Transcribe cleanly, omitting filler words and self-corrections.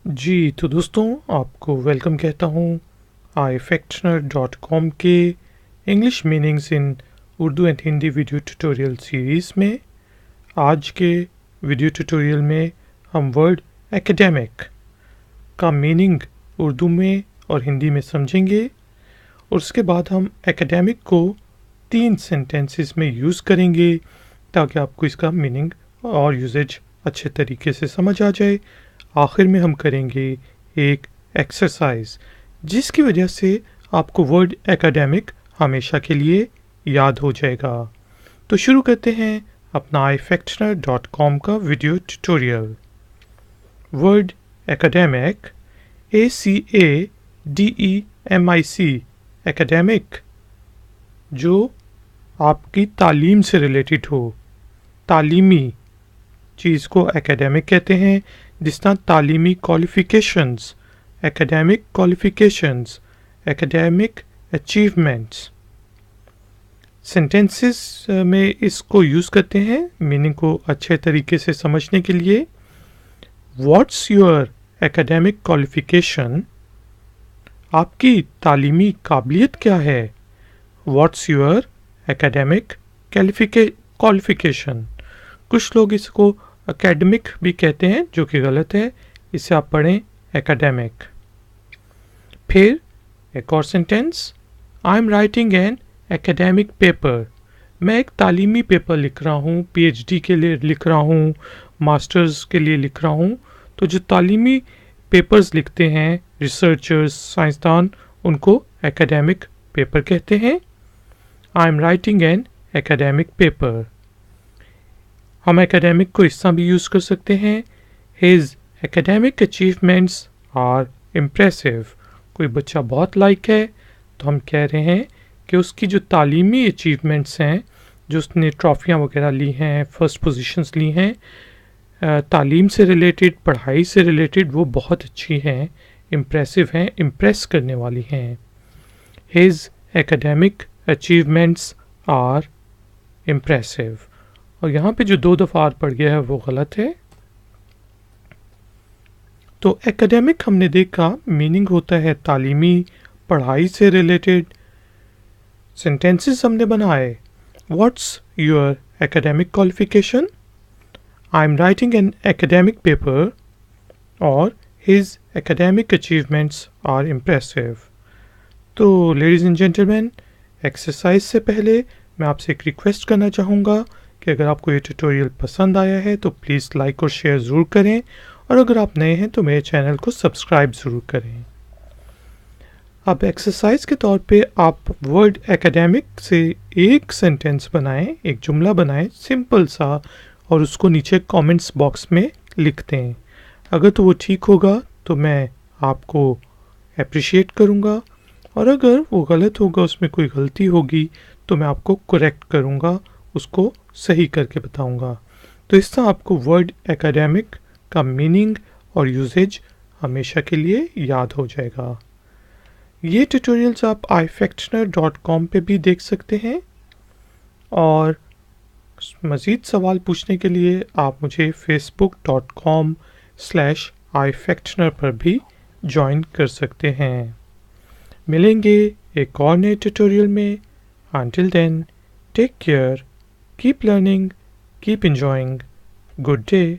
जी, तो दोस्तों आपको वेलकम कहता हूँ ifactioner.com के English meanings in Urdu and Hindi video tutorial series में। आज के वीडियो ट्यूटोरियल में हम वर्ड एकेडमिक का मीनिंग उर्दू में और हिंदी में समझेंगे और उसके बाद हम एकेडमिक को 3 सेंटेंसेस में यूज़ करेंगे ताकि आपको इसका मीनिंग और यूजेज अच्छे तरीके से समझ आ जाए। आखिर में हम करेंगे एक एक्सरसाइज जिसकी वजह से आपको वर्ड एकेडमिक हमेशा के लिए याद हो जाएगा। तो शुरू करते हैं अपना ifactioner.com का video tutorial. Word academic ACADEMIC academic जो आपकी तालीम से रिलेटेड हो, तालीमी चीज़ को एकेडमिक कहते हैं। जिस तरह तालीमी qualifications, academic qualifications, academic achievements. Sentences में इसको यूज़ करते हैं मीनिंग को अच्छे तरीके से समझने के लिए। What's your academic qualification? आपकी तालीमी काबिलियत क्या है? What's your academic qualification? कुछ लोग इसको एकेडमिक भी कहते हैं जो कि गलत है, इसे आप पढ़ें एकेडमिक। फिर एक और sentence, I am writing an academic paper. मैं एक तालीमी पेपर लिख रहा हूँ, PhD के लिए लिख रहा हूँ, मास्टर्स के लिए लिख रहा हूँ। तो जो तालीमी पेपर्स लिखते हैं रिसर्चर्स, साइंसदान, उनको एकेडमिक पेपर कहते हैं। I am writing an academic paper. हम एकेडमिक को इस तरह भी यूज़ कर सकते हैं, his academic achievements are impressive. कोई बच्चा बहुत लायक है तो हम कह रहे हैं कि उसकी जो तालीमी अचीवमेंट्स हैं, जो उसने ट्रॉफियाँ वगैरह ली हैं, फर्स्ट पोजीशंस ली हैं, तालीम से रिलेटेड, पढ़ाई से रिलेटेड, वो बहुत अच्छी हैं, इम्प्रेसिव हैं, इम्प्रेस करने वाली हैं। His academic achievements are impressive. और यहाँ पे जो 2 दफ़ा आर पड़ गया है वो गलत है। तो एकेडमिक हमने देखा मीनिंग होता है तालीमी, पढ़ाई से रिलेटेड। सेंटेंसेस हमने बनाए, what's your academic qualification? I am writing an academic paper और his academic achievements are impressive. तो लेडीज़ एंड जेंटलमैन, एक्सरसाइज से पहले मैं आपसे एक रिक्वेस्ट करना चाहूँगा कि अगर आपको ये ट्यूटोरियल पसंद आया है तो प्लीज़ लाइक और शेयर ज़रूर करें, और अगर आप नए हैं तो मेरे चैनल को सब्सक्राइब ज़रूर करें। अब एक्सरसाइज के तौर पे आप वर्ड एकेडमिक से एक सेंटेंस बनाएं, एक जुमला बनाएं सिंपल सा, और उसको नीचे कमेंट्स बॉक्स में लिख दें। अगर तो वो ठीक होगा तो मैं आपको अप्रिशिएट करूँगा, और अगर वो गलत होगा, उसमें कोई गलती होगी, तो मैं आपको करेक्ट करूँगा, उसको सही करके बताऊंगा। तो इस तरह आपको वर्ड एकेडमिक का मीनिंग और यूजेज हमेशा के लिए याद हो जाएगा। ये ट्यूटोरियल्स आप ifactioner.com पे भी देख सकते हैं, और मज़ीद सवाल पूछने के लिए आप मुझे facebook.com/ifactioner पर भी ज्वाइन कर सकते हैं। मिलेंगे एक और नए ट्यूटोरियल में। Until then, take care, keep learning, keep enjoying. Good day.